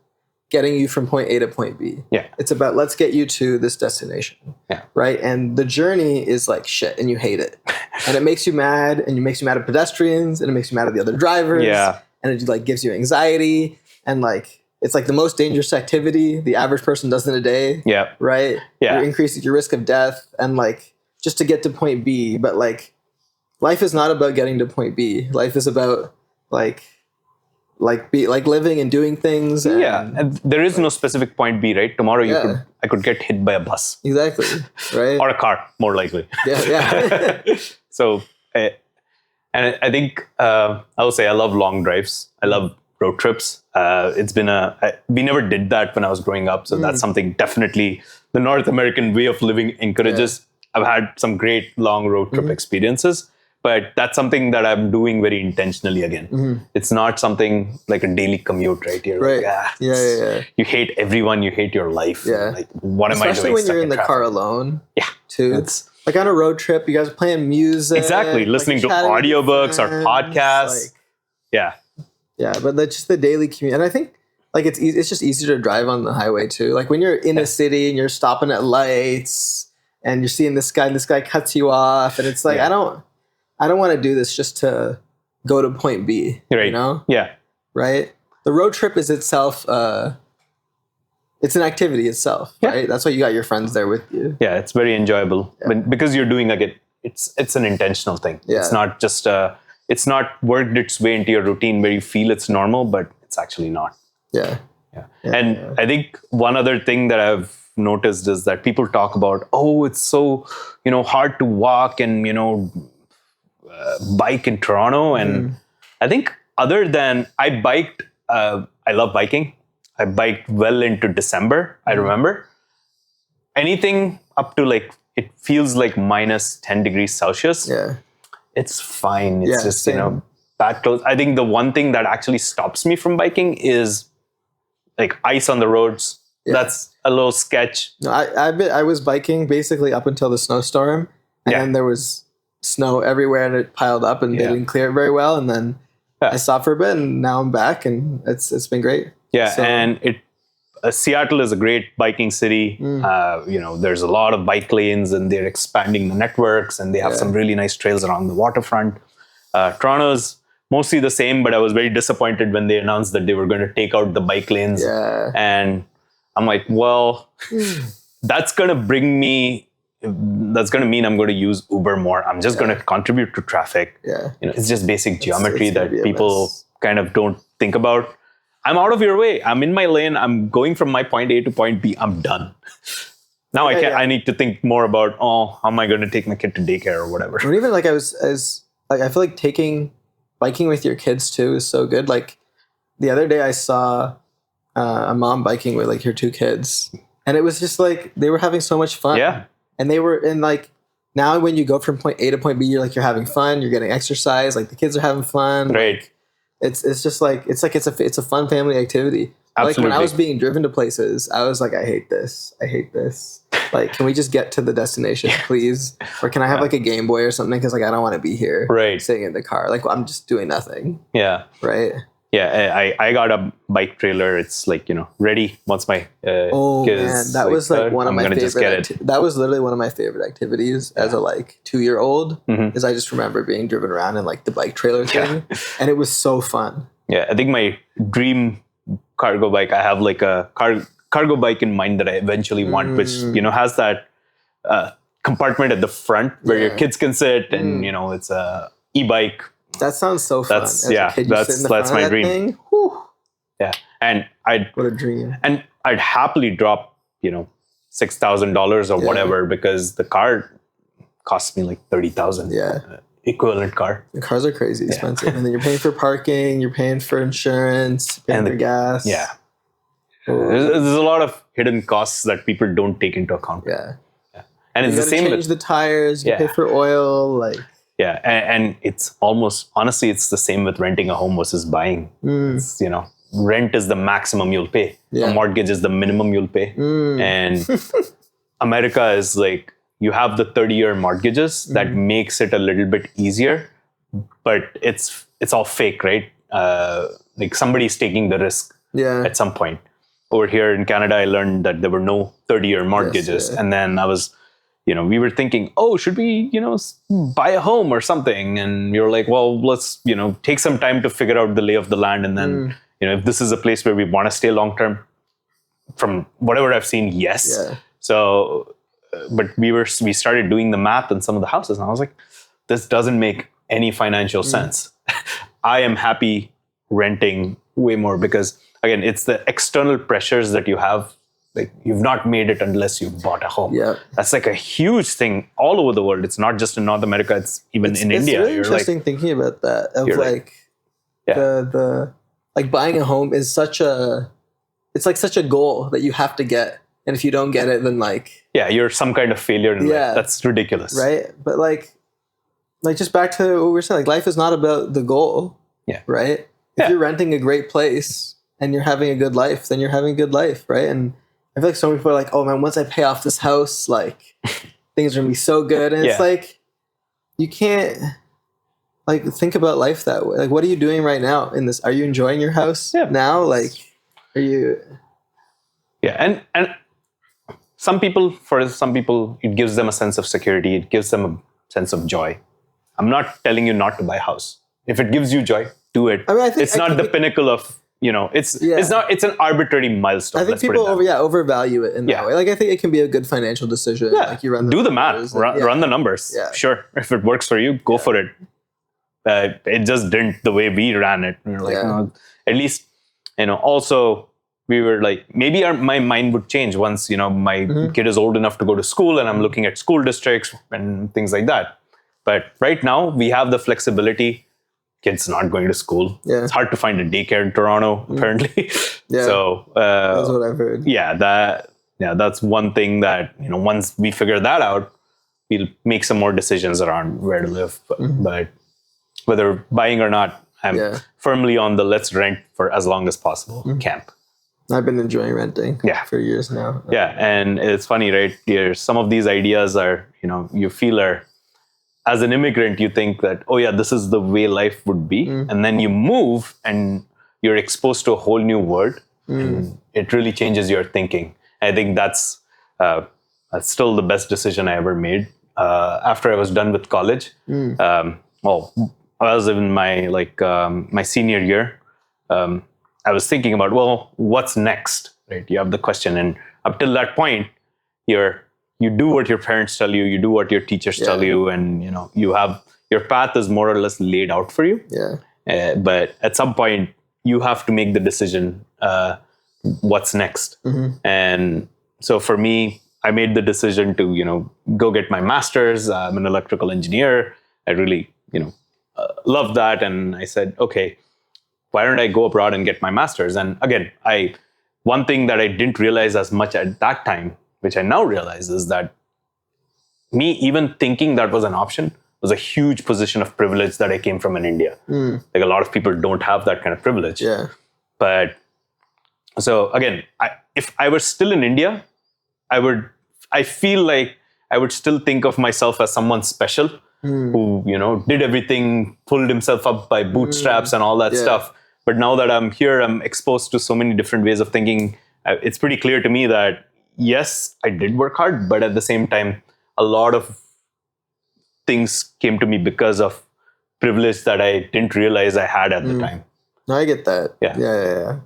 getting you from point A to point B. Yeah. It's about, let's get you to this destination. Yeah. Right. And the journey is like shit and you hate it. And it makes you mad, and it makes you mad at pedestrians, and it makes you mad at the other drivers. Yeah. And it like gives you anxiety, and like it's like the most dangerous activity the average person does in a day. Yeah. Right? Yeah. It increases your risk of death, and like just to get to point B, but like life is not about getting to point B. Life is about like living and doing things. And, and there is no specific point B, right? Tomorrow I could get hit by a bus. Exactly, right? Or a car, more likely. Yeah. So, and I think I will say I love long drives. I love road trips. It's been we never did that when I was growing up. So that's something definitely the North American way of living encourages. I've had some great long road trip experiences, but that's something that I'm doing very intentionally again. It's not something like a daily commute, right? You're Right. Like, you hate everyone, you hate your life. Yeah. Like, what am I doing? Especially when you're in the traffic? car alone. Yeah. Too. It's like on a road trip, you guys are playing music. Exactly. Listening to chatting with your audiobooks or friends, podcasts. Yeah, but that's just the daily commute. And I think like it's just easier to drive on the highway too. Like when you're in a city and you're stopping at lights and you're seeing this guy and this guy cuts you off, and it's like I don't want to do this just to go to point B. Right. You know? Yeah. Right? The road trip is itself it's an activity itself, right? That's why you got your friends there with you. Yeah, it's very enjoyable. But because you're doing it's an intentional thing. Yeah. It's not just it's not worked its way into your routine where you feel it's normal, but it's actually not. Yeah. And I think one other thing that I've noticed is that people talk about, oh, it's so, hard to walk and, bike in Toronto. And I think other than I biked, I love biking. I biked well into December, I remember. Anything up to like, it feels like minus 10 degrees Celsius. Yeah. It's fine. It's just, same. that close. I think the one thing that actually stops me from biking is like ice on the roads. Yeah. That's a little sketch. No, I was biking basically up until the snowstorm, and then there was snow everywhere and it piled up and they didn't clear it very well. And then I stopped for a bit and now I'm back and it's been great. Yeah. So, and Seattle is a great biking city. There's a lot of bike lanes and they're expanding the networks and they have some really nice trails around the waterfront. Toronto's mostly the same, but I was very disappointed when they announced that they were going to take out the bike lanes. Yeah. And I'm like, well, that's going to mean I'm going to use Uber more. I'm just going to contribute to traffic. Yeah. It's just basic geometry that people kind of don't think about. I'm out of your way. I'm in my lane. I'm going from my point A to point B. I'm done. Now I need to think more about, how am I going to take my kid to daycare or whatever. Or even like I feel like biking with your kids too is so good. Like the other day I saw a mom biking with like her two kids and it was just like, they were having so much fun. Yeah. And they were in like, now when you go from point A to point B, you're having fun, you're getting exercise, like the kids are having fun. Right. Like, it's just like, it's a fun family activity. Absolutely. Like when I was being driven to places, I was like, I hate this. Like, can we just get to the destination, please? Or can I have like a Game Boy or something? Because like I don't want to be here, sitting in the car. Like I'm just doing nothing. Yeah. Right. Yeah. I got a bike trailer. It's like ready once my kid is. That was like one of my favorite. That was literally one of my favorite activities as a like 2-year-old. Is I just remember being driven around in like the bike trailer thing, and it was so fun. Yeah, I think my dream cargo bike. I have like a cargo bike in mind that I eventually want, which has that compartment at the front where your kids can sit, and it's a e-bike. That sounds so fun. That's my dream. Yeah, and what a dream. And I'd happily drop $6,000 or whatever because the car costs me like $30,000. Yeah. Equivalent car. The cars are crazy expensive. And then you're paying for parking, you're paying for insurance, paying for gas. Yeah. There's a lot of hidden costs that people don't take into account. Yeah. And it's the same with the tires, you pay for oil, like. Yeah. And it's almost, honestly, it's the same with renting a home versus buying. It's, rent is the maximum you'll pay. A mortgage is the minimum you'll pay. And America is like, you have the 30-year mortgages that makes it a little bit easier, but it's all fake, right? Like somebody's taking the risk at some point. Over here in Canada, I learned that there were no 30-year mortgages. And then I was, we were thinking, should we, buy a home or something? And we were like, well, let's, take some time to figure out the lay of the land. And then, if this is a place where we want to stay long-term, from whatever I've seen, yes. Yeah. So we started doing the math in some of the houses, and I was like, this doesn't make any financial sense. I am happy renting way more because, again, it's the external pressures that you have. Like, you've not made it unless you've bought a home. Yeah. That's like a huge thing all over the world. It's not just in North America. It's even in India. It's really interesting thinking about that. Of like, the like buying a home is such a goal that you have to get. And if you don't get it, then like... Yeah, you're some kind of failure in life. That's ridiculous. Right? But like just back to what we were saying, like life is not about the goal. Yeah. Right? If you're renting a great place and you're having a good life, then you're having a good life, right? And I feel like so many people are like, oh man, once I pay off this house, like things are gonna be so good. And it's like, you can't like think about life that way. Like, what are you doing right now in this? Are you enjoying your house now? Like, are you... Yeah. And for some people, it gives them a sense of security. It gives them a sense of joy. I'm not telling you not to buy a house. If it gives you joy, do it. I mean, I think it's not the pinnacle of, it's an arbitrary milestone. I think people overvalue it in that way. Like, I think it can be a good financial decision. Yeah. Like, you run the math, run the numbers. Yeah. Sure. If it works for you, go for it. It just didn't the way we ran it. We were like, at least, also, we were like, maybe my mind would change once, my kid is old enough to go to school and I'm looking at school districts and things like that. But right now we have the flexibility. Kids not going to school. Yeah. It's hard to find a daycare in Toronto, apparently. Yeah. So that's what I've heard. That's one thing that, once we figure that out, we'll make some more decisions around where to live. But whether buying or not, I'm firmly on the let's rent for as long as possible camp. I've been enjoying renting for years now. Yeah. And it's funny, right? Some of these ideas are, you feel as an immigrant, you think that, oh yeah, this is the way life would be. And then you move and you're exposed to a whole new world. And it really changes your thinking. I think that's still the best decision I ever made. After I was done with college, I was in my my senior year. I was thinking about, well, what's next, right? You have the question, and up till that point, you do what your parents tell you, you do what your teachers tell you, and you have your path is more or less laid out for you. Yeah. But at some point, you have to make the decision, what's next. And so for me, I made the decision to go get my master's. I'm an electrical engineer. I really love that, and I said, okay, why don't I go abroad and get my master's? And again, one thing that I didn't realize as much at that time, which I now realize, is that me even thinking that was an option was a huge position of privilege that I came from in India. Like, a lot of people don't have that kind of privilege. Yeah. But so again, if I was still in India, I feel like I would still think of myself as someone special who, did everything, pulled himself up by bootstraps and all that stuff. But now that I'm here, I'm exposed to so many different ways of thinking. It's pretty clear to me that, yes, I did work hard, but at the same time, a lot of things came to me because of privilege that I didn't realize I had at the time. No, I get that. Yeah.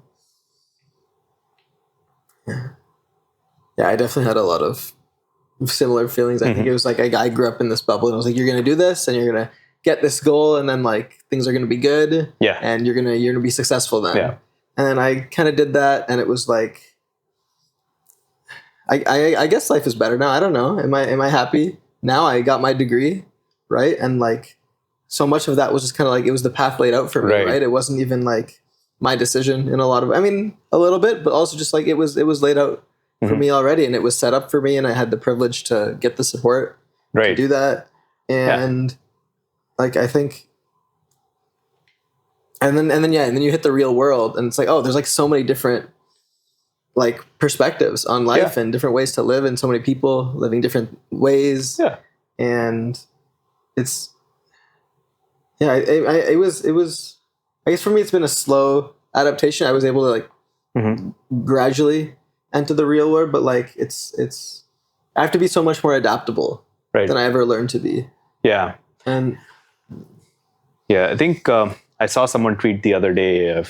Yeah, I definitely had a lot of similar feelings. I think it was like I grew up in this bubble, and I was like, you're going to do this, and you're going to get this goal, and then like things are going to be good. Yeah. And you're going to be successful then. Yeah. And then I kind of did that, and it was like, I guess life is better now. I don't know. Am I happy now? I got my degree, right? And like, so much of that was just kind of like, it was the path laid out for me, right? It wasn't even like my decision in a lot of, a little bit, but also just like it was laid out for me already, and it was set up for me, and I had the privilege to get the support to do that. And like, I think, and then you hit the real world, and it's like, oh, there's like so many different like perspectives on life and different ways to live, and so many people living different ways. Yeah. And it's, it was, I guess for me, it's been a slow adaptation. I was able to like gradually enter the real world, but like it's, I have to be so much more adaptable than I ever learned to be. Yeah. And I think I saw someone tweet the other day of,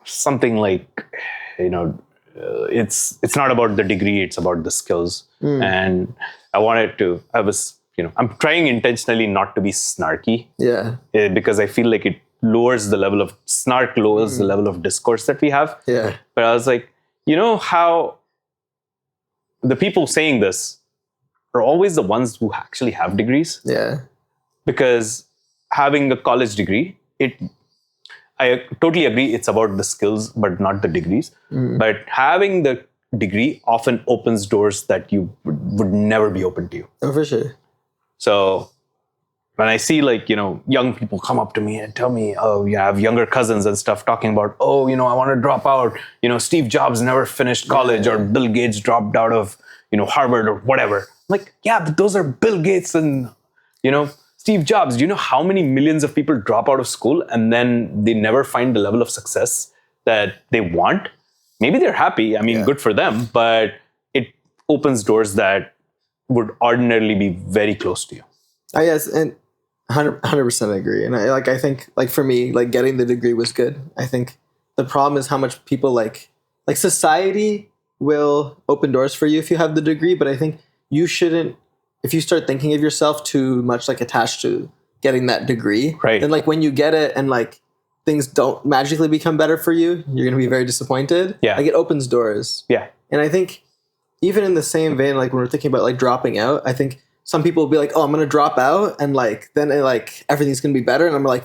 something like, it's not about the degree, it's about the skills. And I'm trying intentionally not to be snarky. Yeah. Because I feel like it lowers the level of snark, lowers the level of discourse that we have. Yeah. But I was like, how the people saying this are always the ones who actually have degrees. Yeah. Because having a college degree, I totally agree it's about the skills, but not the degrees. But having the degree often opens doors that you would never be open to you. Oh, for sure. So when I see young people come up to me and tell me, oh, I have younger cousins and stuff talking about, oh, I want to drop out. Steve Jobs never finished college, or Bill Gates dropped out of, Harvard or whatever. I'm like, yeah, but those are Bill Gates and, Steve Jobs. Do you know how many millions of people drop out of school and then they never find the level of success that they want? Maybe they're happy. I mean, good for them, but it opens doors that would ordinarily be very close to you. Yes, and 100% agree. And I think for me, getting the degree was good. I think the problem is how much people like society will open doors for you if you have the degree, but I think you shouldn't, if you start thinking of yourself too much attached to getting that degree, right, then when you get it and things don't magically become better for you, you're going to be very disappointed. Yeah. It opens doors. Yeah. And I think even in the same vein, when we're thinking about dropping out, I think some people will be like, oh, I'm going to drop out and then everything's going to be better. And I'm I'm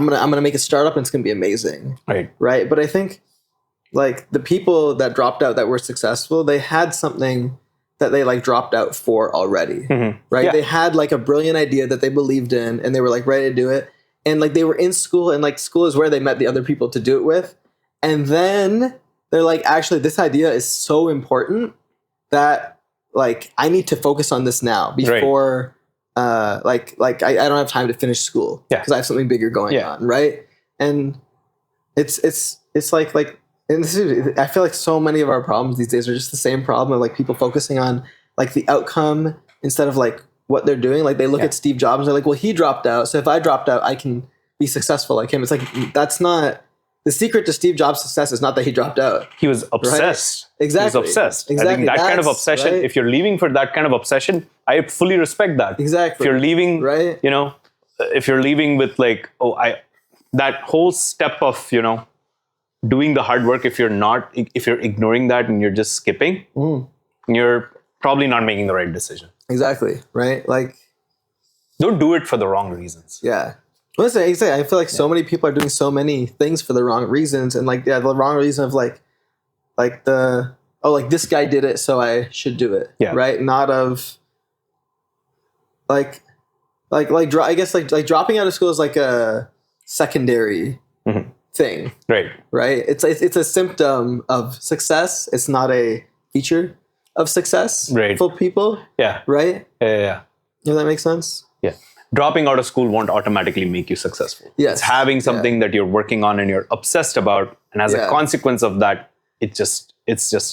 going to make a startup and it's going to be amazing. Right. Right. But I think the people that dropped out that were successful, they had something that they dropped out for already. Right. Yeah. They had a brilliant idea that they believed in and they were ready to do it. And they were in school and school is where they met the other people to do it with. And then they're actually, this idea is so important that I need to focus on this now before, I don't have time to finish school because I have something bigger going on. Right. And it's and this is, I feel so many of our problems these days are just the same problem of people focusing on the outcome instead of what they're doing. They look at Steve Jobs and they're well, he dropped out. So if I dropped out, I can be successful like him. It's that's not the secret to Steve Jobs' success is not that he dropped out. He was obsessed. Right? Exactly. He was obsessed. Exactly. I think that kind of obsession, if you're leaving for that kind of obsession, I fully respect that. Exactly. If you're leaving, right? If you're leaving with that whole step of, doing the hard work, if you're ignoring that and you're just skipping, you're probably not making the right decision. Exactly. Right. Don't do it for the wrong reasons. Yeah. Listen, I feel so many people are doing so many things for the wrong reasons, and the wrong reason of this guy did it, so I should do it. Yeah. Right. Not of I guess dropping out of school is a secondary thing. Right. Right. It's a symptom of success. It's not a feature of success. Right. For people. Yeah. Right. Yeah. Does that make sense? Yeah. Dropping out of school won't automatically make you successful. Yes. It's having something that you're working on and you're obsessed about, and as a consequence of that, it's just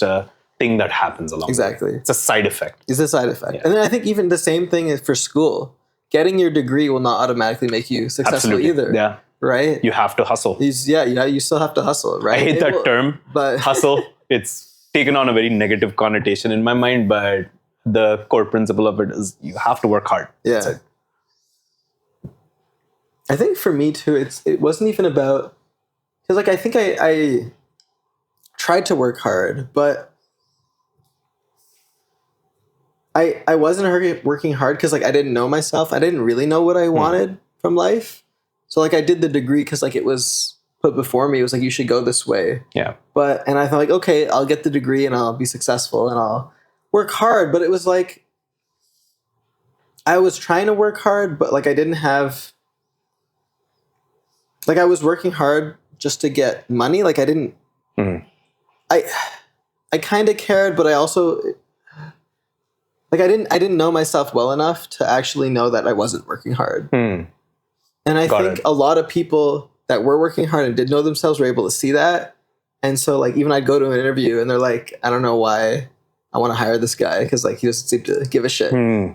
a thing that happens along. Exactly. The way. It's a side effect. It's a side effect. Yeah. And then I think even the same thing is for school. Getting your degree will not automatically make you successful either. Yeah. Right? You have to hustle. You still have to hustle, right? I hate that term, but hustle. It's taken on a very negative connotation in my mind, but the core principle of it is you have to work hard. Yeah. That's it. I think for me too, it wasn't even about, because I think I tried to work hard, but I wasn't working hard because I didn't know myself. I didn't really know what I wanted from life. So I did the degree because it was put before me. It was you should go this way. Yeah. And I thought okay, I'll get the degree and I'll be successful and I'll work hard. But it was I was trying to work hard, but I didn't have, I was working hard just to get money. I didn't, I kind of cared, but I also, I didn't know myself well enough to actually know that I wasn't working hard. And I think a lot of people that were working hard and did know themselves were able to see that. And so even I'd go to an interview and they're I don't know why I want to hire this guy because he doesn't seem to give a shit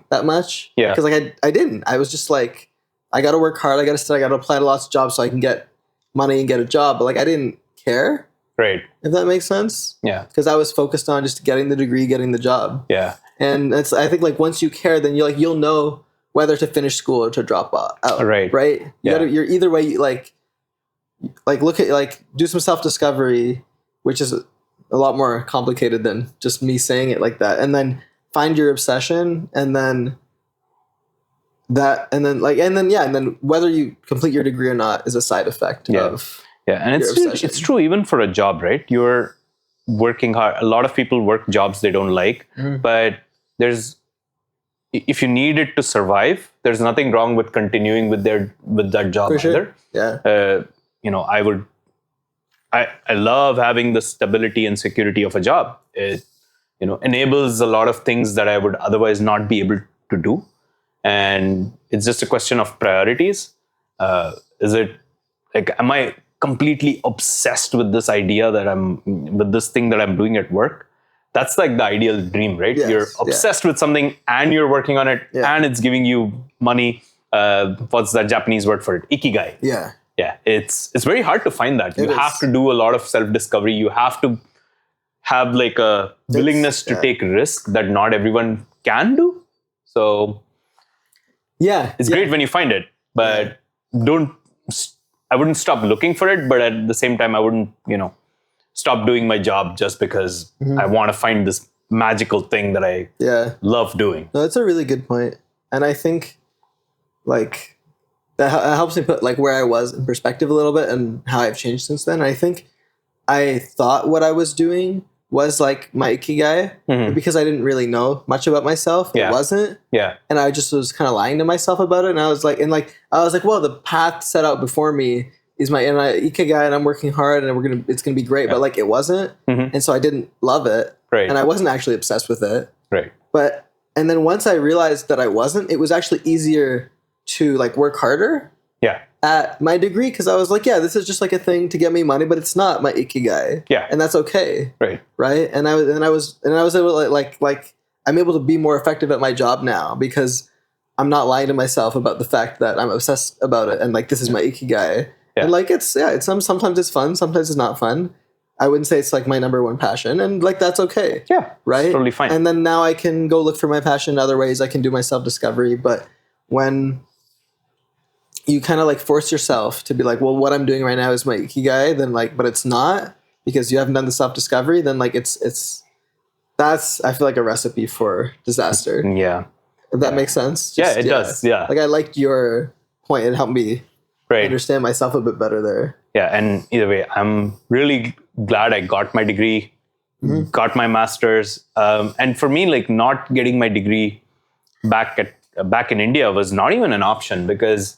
that much. Yeah. Because I didn't. I was just I got to work hard. I got to apply to lots of jobs so I can get money and get a job. But I didn't care. Right. if that makes sense. Yeah. Because I was focused on just getting the degree, getting the job. Yeah. And I think like once you care, then you'll know whether to finish school or to drop out. Right. Right. You're either way. Like look at like do some self-discovery, which is a lot more complicated than just me saying it like that, and then find your obsession, and then whether you complete your degree or not is a side effect of and it's true even for a job, right? You're working hard. A lot of people work jobs they don't like, but if you need it to survive, there's nothing wrong with continuing with that job either. Yeah. I love having the stability and security of a job. It enables a lot of things that I would otherwise not be able to do. And it's just a question of priorities. Is it like, am I completely obsessed with this idea with this thing that I'm doing at work? That's like the ideal dream, right? Yes, you're obsessed with something and you're working on it and it's giving you money. What's that Japanese word for it? Ikigai. Yeah. Yeah. It's very hard to find that. You have to do a lot of self-discovery. You have to have like a willingness to take risk that not everyone can do. So it's great when you find it, but I wouldn't stop looking for it, but at the same time, I wouldn't, stop doing my job just because I want to find this magical thing that I love doing. No, that's a really good point. And I think like that helps me put like where I was in perspective a little bit and how I've changed since then. I think I thought what I was doing was like my ikigai, because I didn't really know much about myself. It wasn't. Yeah. And I just was kind of lying to myself about it. And I was like, well, the path set out before me is my ikigai, and I'm working hard, and it's gonna be great. But like, it wasn't, and so I didn't love it, right? And I wasn't actually obsessed with it, right? And then once I realized that I wasn't, it was actually easier to like work harder, at my degree, because I was like, this is just like a thing to get me money, but it's not my ikigai, and that's okay, right? And I was able to like I'm able to be more effective at my job now because I'm not lying to myself about the fact that I'm obsessed about it, and like this is my ikigai. And like it's sometimes it's fun, sometimes it's not fun. I wouldn't say it's like my number one passion, and like that's okay. Yeah, right. It's totally fine. And then now I can go look for my passion in other ways. I can do my self-discovery. But when you kind of like force yourself to be like, well, what I'm doing right now is my ikigai, then like, but it's not because you haven't done the self-discovery. Then like that's I feel like a recipe for disaster. Yeah, if that makes sense. It does. Yeah, like I liked your point. It helped me. Understand myself a bit better there. Yeah, and either way, I'm really glad I got my degree, got my master's, and for me, like not getting my degree back in India was not even an option because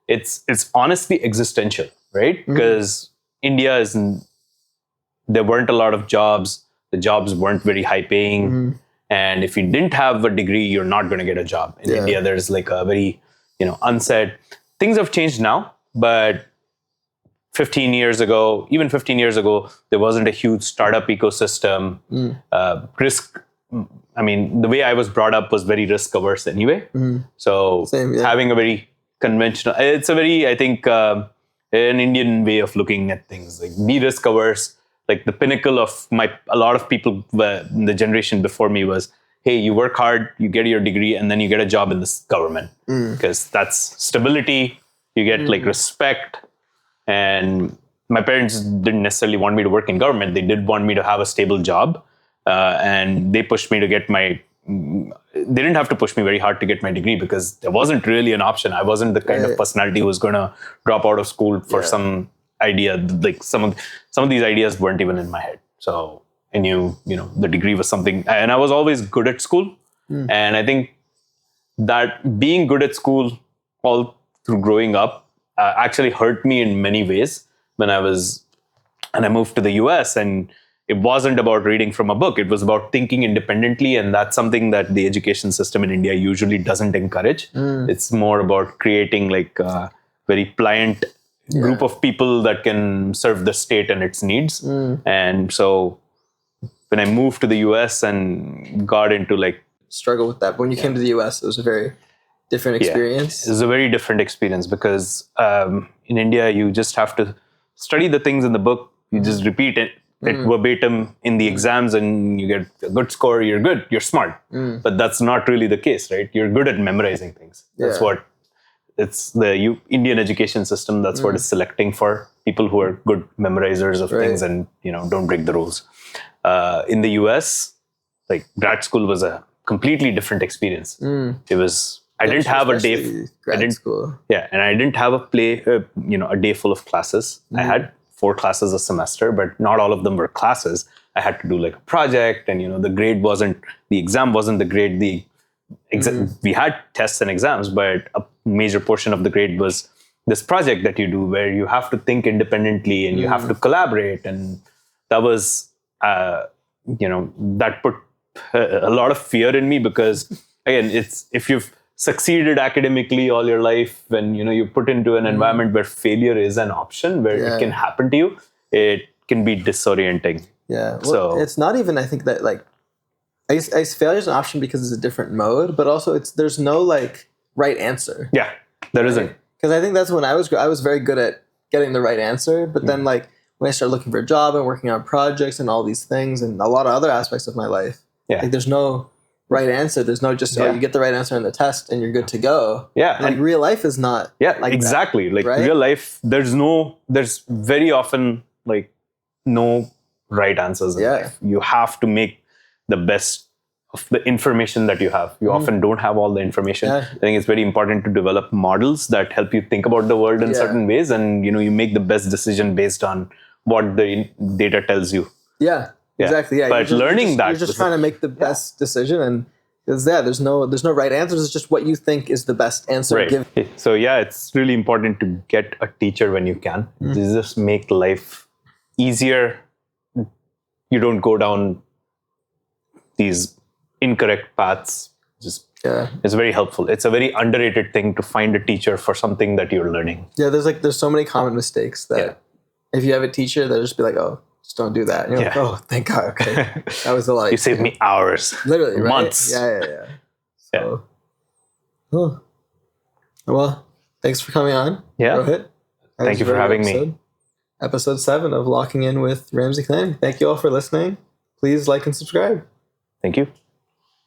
it's honestly existential, right? Because India there weren't a lot of jobs. The jobs weren't very high paying, and if you didn't have a degree, you're not going to get a job in India. There's like a very unsaid. Things have changed now. But 15 years ago, there wasn't a huge startup ecosystem. Risk, I mean, the way I was brought up was very risk averse anyway. So having a very conventional, it's a very, I think, an Indian way of looking at things. Like be risk averse. Like the pinnacle of a lot of people in the generation before me was, hey, you work hard, you get your degree, and then you get a job in this government because that's stability. You get like respect, and my parents didn't necessarily want me to work in government. They did want me to have a stable job, and they pushed me to get they didn't have to push me very hard to get my degree because there wasn't really an option. I wasn't the kind of personality who was going to drop out of school for some idea. Like some of these ideas weren't even in my head. So I knew, the degree was something, and I was always good at school. And I think that being good at school all through growing up actually hurt me in many ways when I moved to the US, and it wasn't about reading from a book. It was about thinking independently. And that's something that the education system in India usually doesn't encourage. It's more about creating like a very pliant group of people that can serve the state and its needs. And so when I moved to the US and got into like struggle with that. But when you came to the US, it was a very different experience. It was a very different experience because in India, you just have to study the things in the book. You just repeat it it verbatim in the exams and you get a good score, you're good, you're smart. But that's not really the case, right? You're good at memorizing things. That's what it's the Indian education system. That's what it's selecting for people who are good memorizers of things and, don't break the rules. In the US, like grad school was a completely different experience. It was, I didn't have a day. School. Yeah, and I didn't have a day full of classes. I had 4 classes a semester, but not all of them were classes. I had to do like a project, and the exam wasn't the grade. We had tests and exams, but a major portion of the grade was this project that you do, where you have to think independently and you have to collaborate, and that was that put a lot of fear in me, because again, it's if you've succeeded academically all your life, and you put into an environment where failure is an option, where it can happen to you, it can be disorienting. Yeah. Well, so it's not even, I think that like, I failure is an option because it's a different mode, but also there's no like right answer. Yeah, there isn't. Because I think that's when I was very good at getting the right answer, but then like when I started looking for a job and working on projects and all these things and a lot of other aspects of my life, like there's no right answer. There's no just you get the right answer in the test and you're good to go. Yeah, like real life is not. Yeah, like exactly. That, like right? Real life, there's very often like no right answers in life. You have to make the best of the information that you have. You often don't have all the information. I think it's very important to develop models that help you think about the world in certain ways, and you make the best decision based on what the data tells you. Yeah. Exactly. Yeah. But you're just trying to make the best decision, and there's no right answers. It's just what you think is the best answer. Right. So it's really important to get a teacher when you can. Just make life easier. You don't go down these incorrect paths. It's very helpful. It's a very underrated thing to find a teacher for something that you're learning. Yeah. There's so many common mistakes that if you have a teacher, they'll just be like, oh, just don't do that. And you're like, oh, thank God. Okay. That was You saved me hours. Literally, right? Months. Yeah. So, well, thanks for coming on. Yeah. Rohit. Thank you for having me. Episode 7 of Locking In with Ramsey Clanny. Thank you all for listening. Please like and subscribe. Thank you.